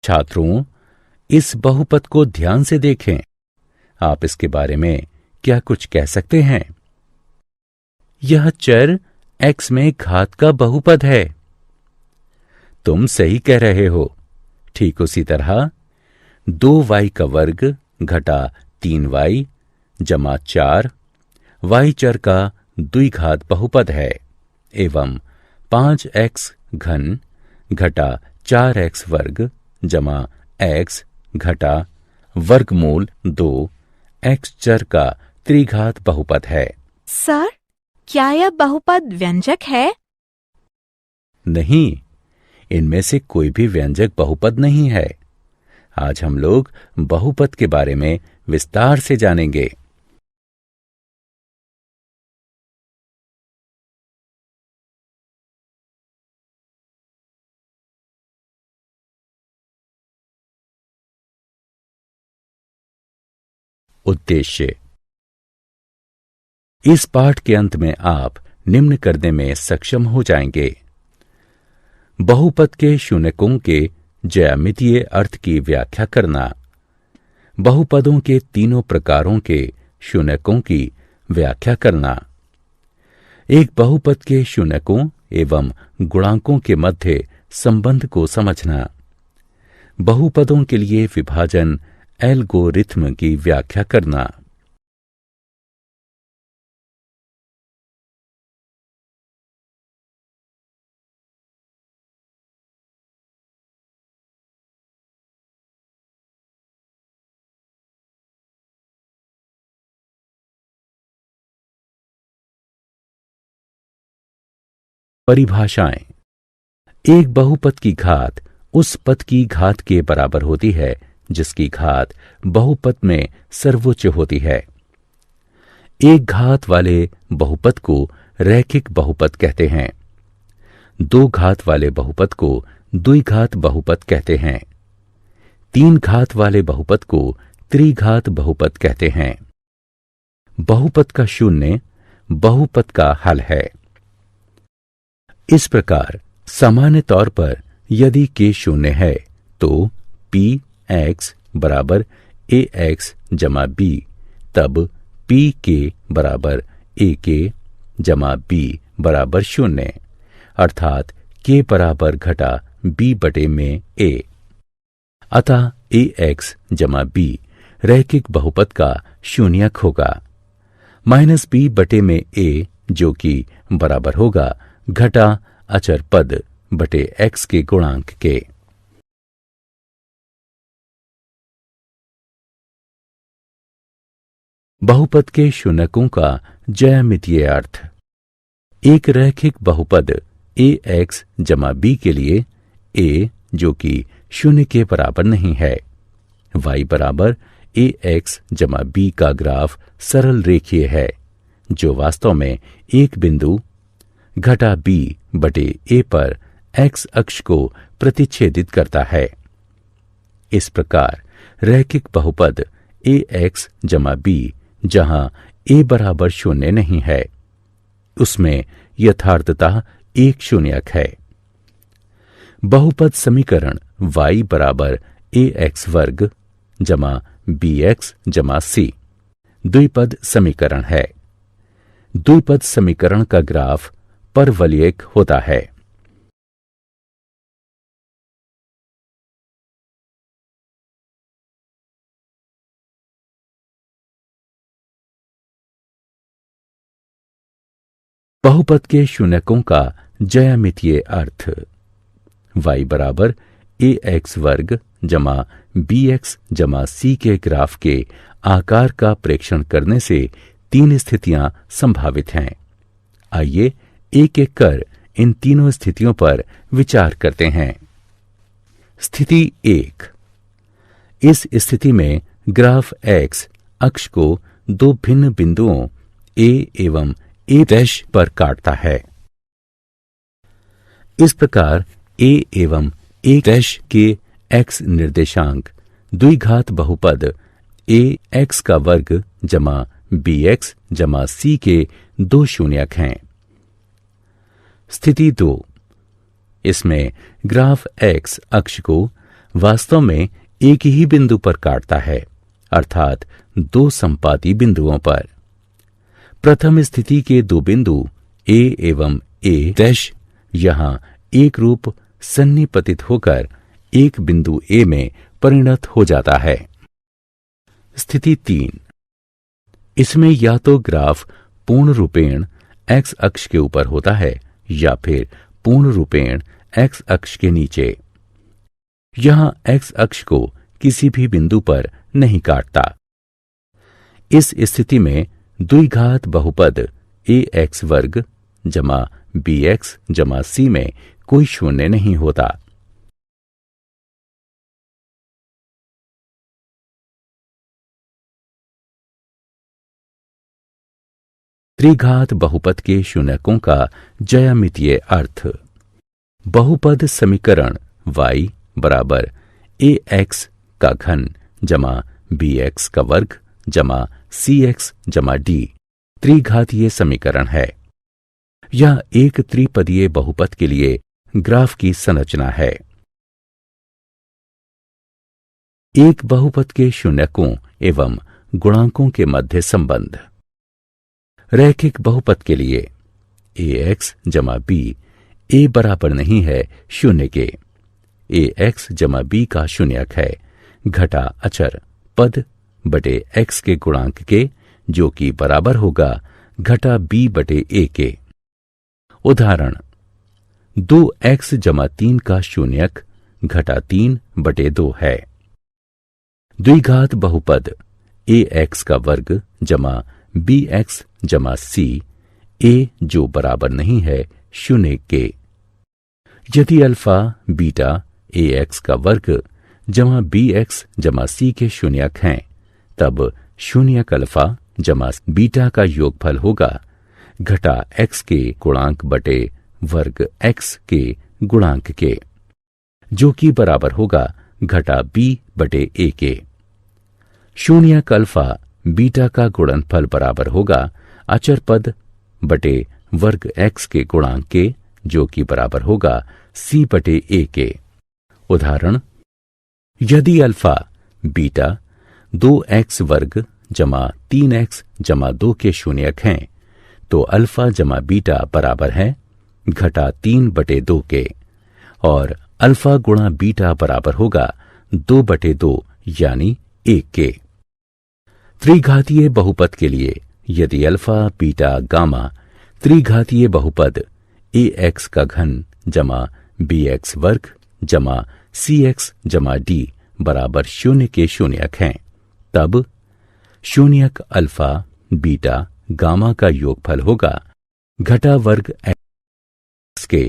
छात्रों, इस बहुपद को ध्यान से देखें। आप इसके बारे में क्या कुछ कह सकते हैं? यह चर x में घात का बहुपद है। तुम सही कह रहे हो। ठीक उसी तरह 2y का वर्ग घटा 3y जमा 4 y चर का द्विघात बहुपद है एवं 5x घन घटा 4x वर्ग जमा x घटा वर्गमूल 2 x चर का त्रिघात बहुपद है। सर, क्या यह बहुपद व्यंजक है? नहीं, इनमें से कोई भी व्यंजक बहुपद नहीं है। आज हम लोग बहुपद के बारे में विस्तार से जानेंगे। उद्देश्य। इस पाठ के अंत में आप निम्न करने में सक्षम हो जाएंगे। बहुपद के शून्यकों के ज्यामितीय अर्थ की व्याख्या करना, बहुपदों के तीनों प्रकारों के शून्यकों की व्याख्या करना, एक बहुपद के शून्यकों एवं गुणांकों के मध्य संबंध को समझना, बहुपदों के लिए विभाजन एल्गोरिथ्म की व्याख्या करना। परिभाषाएं। एक बहुपद की घात उस पद की घात के बराबर होती है जिसकी घात बहुपद में सर्वोच्च होती है। एक घात वाले बहुपद को रैखिक बहुपद कहते हैं। दो घात वाले बहुपद को द्विघात बहुपद कहते हैं। तीन घात वाले बहुपद को त्रिघात बहुपद कहते हैं। बहुपद का शून्य बहुपद का हल है। इस प्रकार सामान्य तौर पर यदि k शून्य है तो p x बराबर ax जमा b, तब p k बराबर ak जमा b बराबर शून्य, अर्थात k बराबर घटा b बटे में a। अतः ax जमा b रैखिक बहुपद का शून्यक होगा। माइनस b बटे में a जो कि बराबर होगा घटा अचर पद बटे x के गुणांक के। बहुपद के शून्यकों का ज्यामितीय अर्थ। एक रैखिक बहुपद ax जमा b के लिए a जो कि शून्य के बराबर नहीं है, y बराबर ax जमा b का ग्राफ सरल रेखीय है जो वास्तव में एक बिंदु घटा b बटे a पर x अक्ष को प्रतिच्छेदित करता है। इस प्रकार रैखिक बहुपद ax जमा b जहां a बराबर शून्य नहीं है, उसमें यथार्थतः एक शून्यक है। बहुपद समीकरण y बराबर ax वर्ग जमा bx जमा c द्विपद समीकरण है। द्विपद समीकरण का ग्राफ परवलयिक होता है। बहुपद के शून्यकों का ज्यामितीय अर्थ। y बराबर ax वर्ग जमा bx जमा c के ग्राफ के आकार का प्रेक्षण करने से तीन स्थितियां संभावित हैं। आइए एक एक कर इन तीनों स्थितियों पर विचार करते हैं। स्थिति 1। इस स्थिति में ग्राफ x अक्ष को दो भिन्न बिंदुओं a एवं a' पर काटता है। इस प्रकार a एवं a' के x निर्देशांक द्विघात बहुपद ax का वर्ग जमा bx जमा c के दो शून्यक हैं। स्थिति 2। इसमें ग्राफ x अक्ष को वास्तव में एक ही बिंदु पर काटता है, अर्थात दो संपाती बिंदुओं पर। प्रथम स्थिति के दो बिंदु ए एवं ए डैश यहां एक रूप सन्निपतित होकर एक बिंदु ए में परिणत हो जाता है। स्थिति 3, इसमें या तो ग्राफ पूर्ण रूपेण एक्स अक्ष के ऊपर होता है या फिर पूर्ण रूपेण एक्स अक्ष के नीचे। यहां एक्स अक्ष को किसी भी बिंदु पर नहीं काटता। इस स्थिति में द्विघात बहुपद ए एक्स वर्ग जमा बी एक्स जमा सी में कोई शून्य नहीं होता। त्रिघात बहुपद के शून्यकों का ज्यामितीय अर्थ। बहुपद समीकरण y बराबर ए एक्स का घन जमा बी एक्स का वर्ग जमा सी एक्स जमा डी त्रिघातीय समीकरण है। यह एक त्रिपदीय बहुपद के लिए ग्राफ की संरचना है। एक बहुपद के शून्यकों एवं गुणांकों के मध्य संबंध। रैखिक बहुपद के लिए ए एक्स जमा बी ए बराबर नहीं है शून्य के। ए एक्स जमा बी का शून्यक है घटा अचर पद बटे एक्स के गुणांक के, जो कि बराबर होगा घटा बी बटे ए के। उदाहरण 2x जमा 3 का शून्यक घटा 3 बटे 2 है। द्विघात बहुपद ए एक्स का वर्ग जमा बी एक्स जमा सी ए, जो बराबर नहीं है शून्य के। यदि अल्फा बीटा ए एक्स का वर्ग जमा बी एक्स जमा सी के शून्यक हैं, तब शून्यक अल्फा जमा बीटा का योगफल होगा घटा एक्स के गुणांक बटे वर्ग एक्स के गुणांक के, जो कि बराबर होगा घटा बी बटे ए के। शून्यक अल्फा बीटा का गुणनफल बराबर होगा अचर पद बटे वर्ग एक्स के गुणांक के, जो कि बराबर होगा सी बटे ए के। उदाहरण यदि अल्फा बीटा 2x वर्ग जमा 3x जमा 2 के शून्यक हैं, तो अल्फा जमा बीटा बराबर है घटा 3 बटे 2 के, और अल्फा गुणा बीटा बराबर होगा 2 बटे 2 यानी 1 के। त्रिघातीय बहुपद के लिए यदि अल्फा बीटा गामा त्रिघातीय बहुपद ए एक्स का घन जमा बी एक्स वर्ग जमा सी एक्स जमा डी बराबर शून्य के शून्यक हैं, तब शून्यक अल्फा बीटा गामा का योगफल होगा घटा वर्ग एक्स के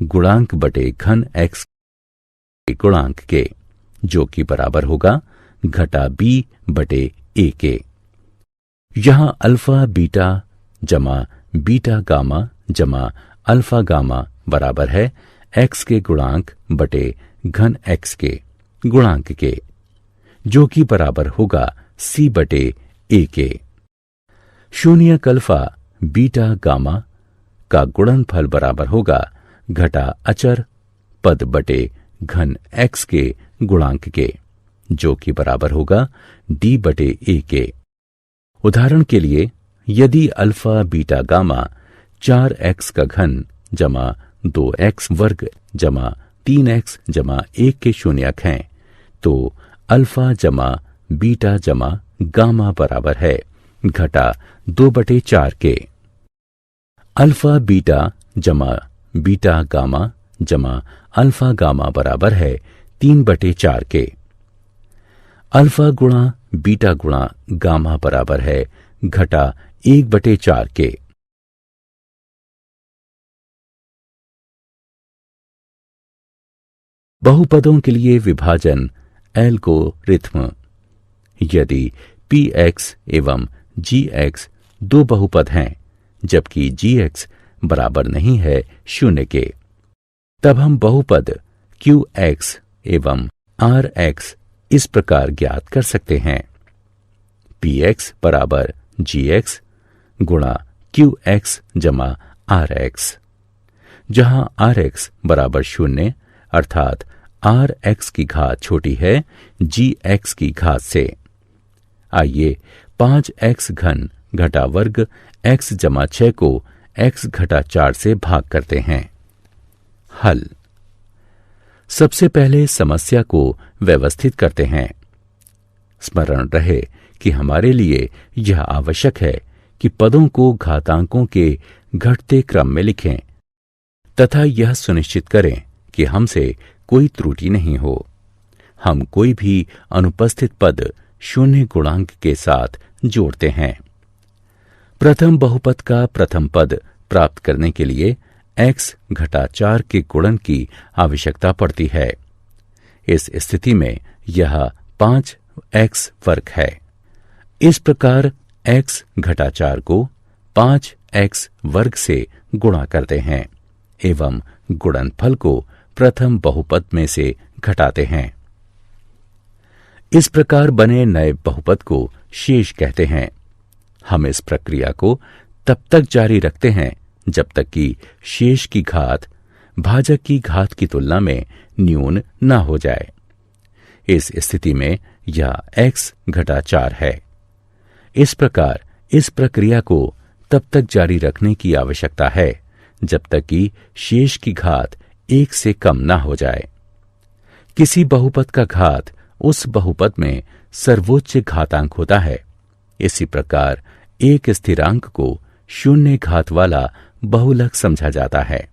गुणांक बटे घन एक्स के गुणांक के, जो कि बराबर होगा घटा बी बटे ए के। यहां अल्फा बीटा जमा बीटा गामा जमा अल्फा गामा बराबर है एक्स के गुणांक बटे घन एक्स के गुणांक के, जो कि बराबर होगा सी बटे ए के। शून्यक अल्फा बीटा गामा का गुणनफल बराबर होगा घटा अचर पद बटे घन एक्स के गुणांक के, जो कि बराबर होगा डी बटे ए के। उदाहरण के लिए यदि अल्फा बीटा गामा 4x का घन जमा 2x वर्ग जमा 3x जमा 1 के शून्यक हैं, तो अल्फा जमा बीटा जमा गामा बराबर है घटा 2 बटे 4 के। अल्फा बीटा जमा बीटा गामा जमा अल्फा गामा बराबर है 3 बटे 4 के। अल्फा गुणा बीटा गुणा गामा बराबर है घटा 1 बटे 4 के। बहुपदों के लिए विभाजन एल्गोरिथ्म। यदि पी एक्स एवं जी एक्स दो बहुपद हैं, जबकि जी एक्स बराबर नहीं है शून्य के, तब हम बहुपद क्यू एक्स एवं आर एक्स इस प्रकार ज्ञात कर सकते हैं। पी एक्स बराबर जी एक्स गुणा क्यू एक्स जमा आर एक्स, जहां आर एक्स बराबर शून्य अर्थात आर एक्स की घात छोटी है जी एक्स की घात से। आइए 5x घन घटा वर्ग x जमा 6 को x घटा 4 से भाग करते हैं। हल। सबसे पहले समस्या को व्यवस्थित करते हैं। स्मरण रहे कि हमारे लिए यह आवश्यक है कि पदों को घातांकों के घटते क्रम में लिखें तथा यह सुनिश्चित करें कि हमसे कोई त्रुटि नहीं हो। हम कोई भी अनुपस्थित पद शून्य गुणांक के साथ जोड़ते हैं। प्रथम बहुपद का प्रथम पद प्राप्त करने के लिए x घटा 4 के गुणन की आवश्यकता पड़ती है। इस स्थिति में यह 5x वर्ग है। इस प्रकार x घटा 4 को 5x वर्ग से गुणा करते हैं एवं गुणनफल को प्रथम बहुपद में से घटाते हैं। इस प्रकार बने नए बहुपद को शेष कहते हैं। हम इस प्रक्रिया को तब तक जारी रखते हैं जब तक कि शेष की घात भाजक की घात की तुलना में न्यून न हो जाए। इस स्थिति में यह x घटा 4 है। इस प्रकार इस प्रक्रिया को तब तक जारी रखने की आवश्यकता है जब तक कि शेष की घात 1 से कम न हो जाए। किसी बहुपद का घात उस बहुपद में सर्वोच्च घातांक होता है। इसी प्रकार एक स्थिरांक को शून्य घात वाला बहुलक समझा जाता है।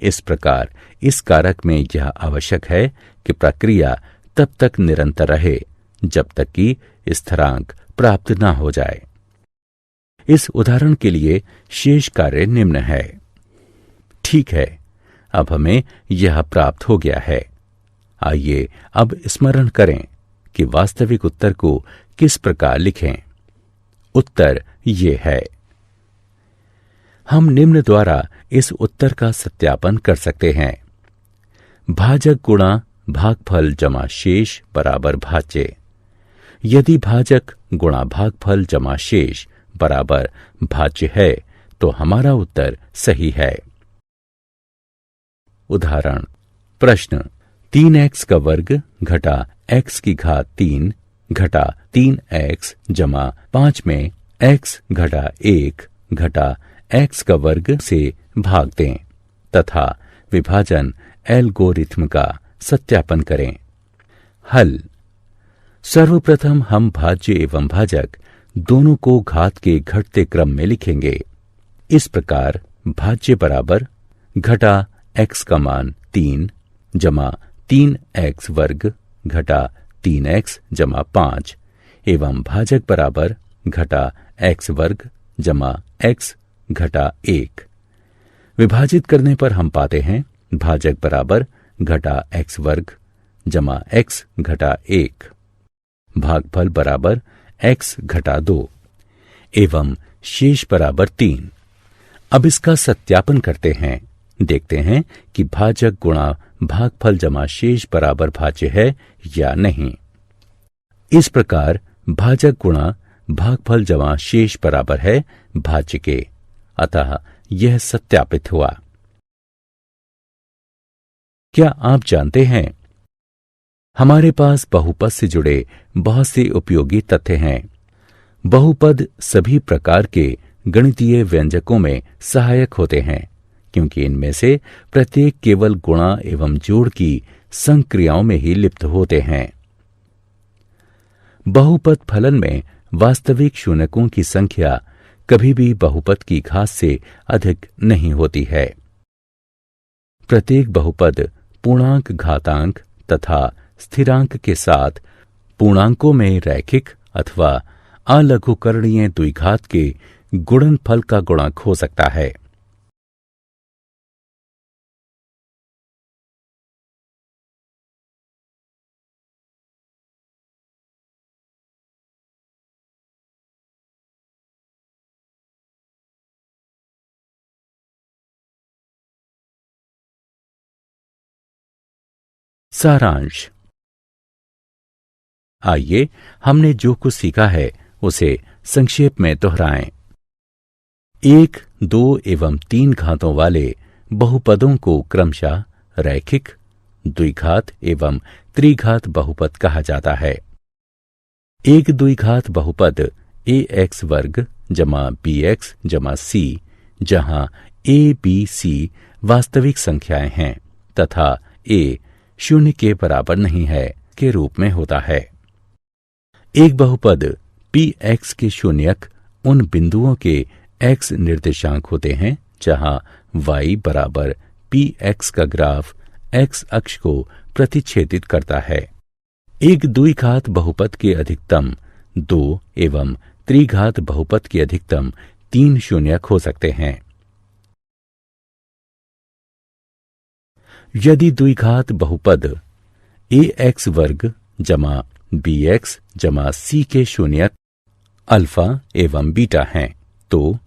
इस प्रकार इस कारक में यह आवश्यक है कि प्रक्रिया तब तक निरंतर रहे जब तक कि स्थिरांक प्राप्त न हो जाए। इस उदाहरण के लिए शेष कार्य निम्न है। ठीक है, अब हमें यह प्राप्त हो गया है। आइए अब स्मरण करें कि वास्तविक उत्तर को किस प्रकार लिखें। उत्तर ये है। हम निम्न द्वारा इस उत्तर का सत्यापन कर सकते हैं। भाजक गुणा भागफल जमा शेष बराबर भाज्य। यदि भाजक गुणा भागफल जमा शेष बराबर भाज्य है तो हमारा उत्तर सही है। उदाहरण। प्रश्न। 3x का वर्ग घटा x की घात 3 घटा 3x जमा 5 में x घटा 1 घटा x का वर्ग से भाग दें तथा विभाजन एल्गोरिथ्म का सत्यापन करें। हल। सर्वप्रथम हम भाज्य एवं भाजक दोनों को घात के घटते क्रम में लिखेंगे। इस प्रकार भाज्य बराबर घटा x का मान 3 जमा 3x वर्ग घटा 3x जमा 5 एवं भाजक बराबर घटा x वर्ग जमा x घटा 1। विभाजित करने पर हम पाते हैं भाजक बराबर घटा x वर्ग जमा x घटा 1, भागफल बराबर x घटा 2 एवं शेष बराबर 3। अब इसका सत्यापन करते हैं। देखते हैं कि भाजक गुणा भागफल जमा शेष बराबर भाज्य है या नहीं। इस प्रकार भाजक गुणा भागफल जमा शेष बराबर है भाज्य के, अतः यह सत्यापित हुआ। क्या आप जानते हैं, हमारे पास बहुपद से जुड़े बहुत से उपयोगी तथ्य हैं। बहुपद सभी प्रकार के गणितीय व्यंजकों में सहायक होते हैं क्योंकि इनमें से प्रत्येक केवल गुणा एवं जोड़ की संक्रियाओं में ही लिप्त होते हैं। बहुपद फलन में वास्तविक शून्यकों की संख्या कभी भी बहुपद की घात से अधिक नहीं होती है। प्रत्येक बहुपद पूर्णांक घातांक तथा स्थिरांक के साथ पूर्णांकों में रैखिक अथवा अलघुकरणीय द्विघात के गुणनफल का गुणक हो सकता है। सारांश। आइए हमने जो कुछ सीखा है उसे संक्षेप में दोहराएं। 1, 2 एवं 3 घातों वाले बहुपदों को क्रमशः रैखिक, द्विघात एवं त्रिघात बहुपद कहा जाता है। एक द्विघात बहुपद ax वर्ग जमा bx जमा c, जहां a b c वास्तविक संख्याएं हैं तथा a शून्य के बराबर नहीं है के रूप में होता है। एक बहुपद px के शून्यक उन बिंदुओं के x निर्देशांक होते हैं जहां y बराबर px का ग्राफ x अक्ष को प्रतिच्छेदित करता है। एक द्विघात बहुपद के अधिकतम 2 एवं त्रिघात बहुपद के अधिकतम 3 शून्यक हो सकते हैं। यदि द्विघात बहुपद ax वर्ग जमा bx जमा c के शून्यक अल्फा एवं बीटा हैं तो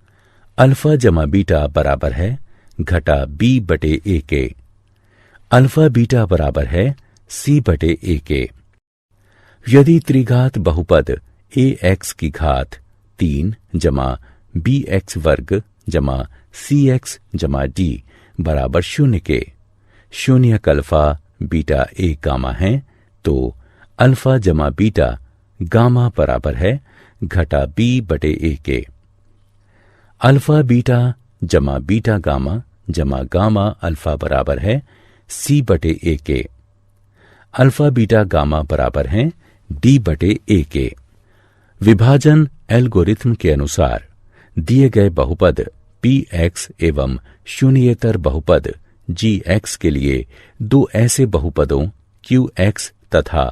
अल्फा जमा बीटा बराबर है घटा b बटे a के। अल्फा बीटा बराबर है c बटे a के। यदि त्रिघात बहुपद ax की घात 3 जमा bx वर्ग जमा cx जमा d बराबर शून्य के शून्यक अल्फा बीटा a गामा है तो अल्फा जमा बीटा गामा बराबर है घटा b बटे a के। अल्फा बीटा जमा बीटा गामा जमा गामा अल्फा बराबर है c बटे a के। अल्फा बीटा गामा बराबर है d बटे a के। विभाजन एल्गोरिथ्म के अनुसार दिए गए बहुपद px एवं शून्येतर बहुपद gx के लिए दो ऐसे बहुपदों qx तथा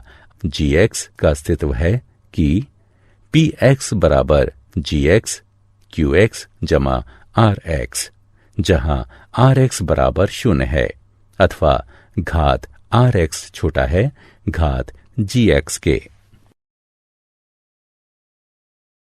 gx का अस्तित्व है कि px बराबर gx qx जमा rx, जहां rx बराबर 0 है अथवा घात rx छोटा है घात gx के।